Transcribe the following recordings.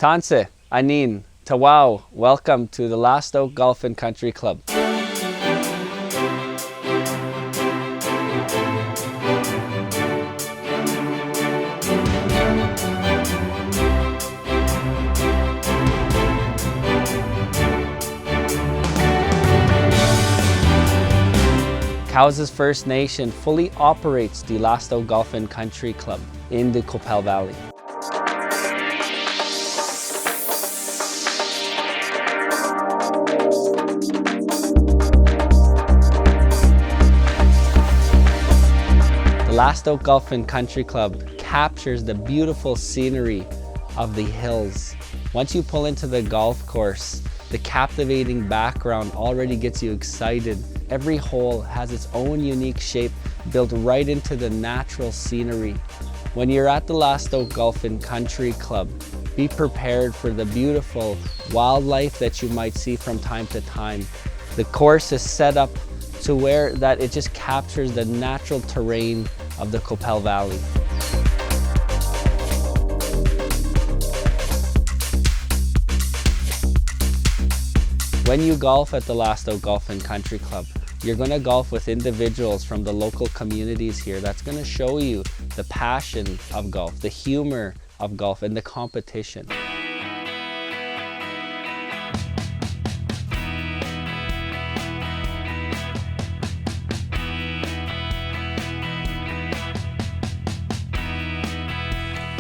Tanse, Anin, Tawau, welcome to the Last Oak Golf and Country Club. Cowes First Nation fully operates the Last Oak Golf and Country Club in the Qu'Appelle Valley. The Last Oak Golf and Country Club captures the beautiful scenery of the hills. Once you pull into the golf course, the captivating background already gets you excited. Every hole has its own unique shape built right into the natural scenery. When you're at the Last Oak Golf and Country Club, be prepared for the beautiful wildlife that you might see from time to time. The course is set up to where that it just captures the natural terrain of the Qu'Appelle Valley. When you golf at the Last Oak Golf and Country Club, you're going to golf with individuals from the local communities here. That's going to show you the passion of golf, the humor of golf, and the competition.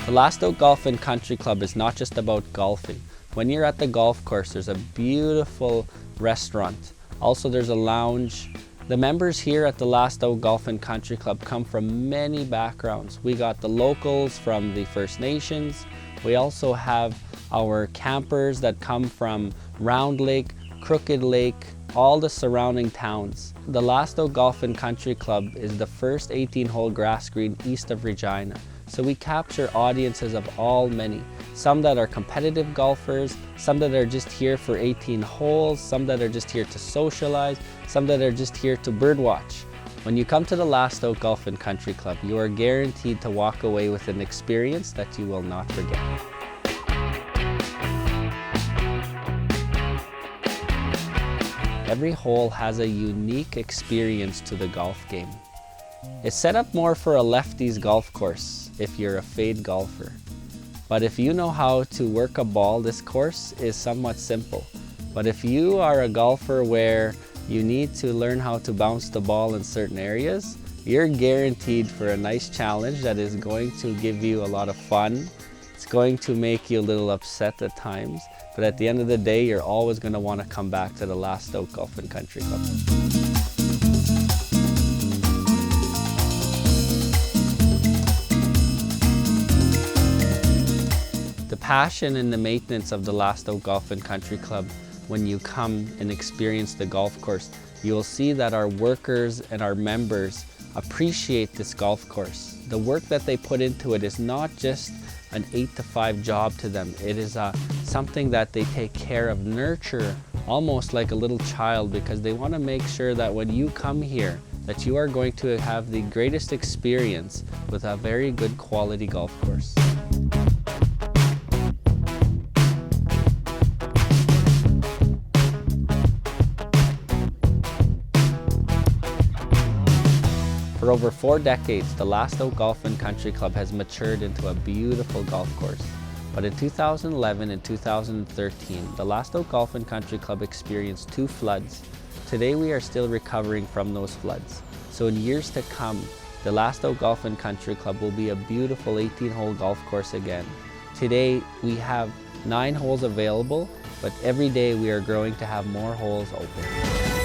The Last Oak Golf and Country Club is not just about golfing. When you're at the golf course, there's a beautiful restaurant. Also, there's a lounge. The members here at the Last Oak Golf and Country Club come from many backgrounds. We got the locals from the First Nations. We also have our campers that come from Round Lake, Crooked Lake, all the surrounding towns. The Last Oak Golf and Country Club is the first 18-hole grass green east of Regina. So we capture audiences of all many. Some that are competitive golfers, some that are just here for 18 holes, some that are just here to socialize, some that are just here to birdwatch. When you come to the Last Oak Golf and Country Club, you are guaranteed to walk away with an experience that you will not forget. Every hole has a unique experience to the golf game. It's set up more for a lefties golf course if you're a fade golfer. But if you know how to work a ball, this course is somewhat simple. But if you are a golfer where you need to learn how to bounce the ball in certain areas, you're guaranteed for a nice challenge that is going to give you a lot of fun. It's going to make you a little upset at times, but at the end of the day, you're always going to want to come back to the Last Oak Golf and Country Club. The passion and the maintenance of the Last Oak Golf and Country Club, when you come and experience the golf course, you'll see that our workers and our members appreciate this golf course. The work that they put into it is not just an 8-to-5 job to them. It is something that they take care of, nurture, almost like a little child, because they want to make sure that when you come here, that you are going to have the greatest experience with a very good quality golf course. For over 4 decades, the Last Oak Golf and Country Club has matured into a beautiful golf course. But in 2011 and 2013, the Last Oak Golf and Country Club experienced 2 floods. Today we are still recovering from those floods. So in years to come, the Last Oak Golf and Country Club will be a beautiful 18-hole golf course again. Today we have 9 holes available, but every day we are growing to have more holes open.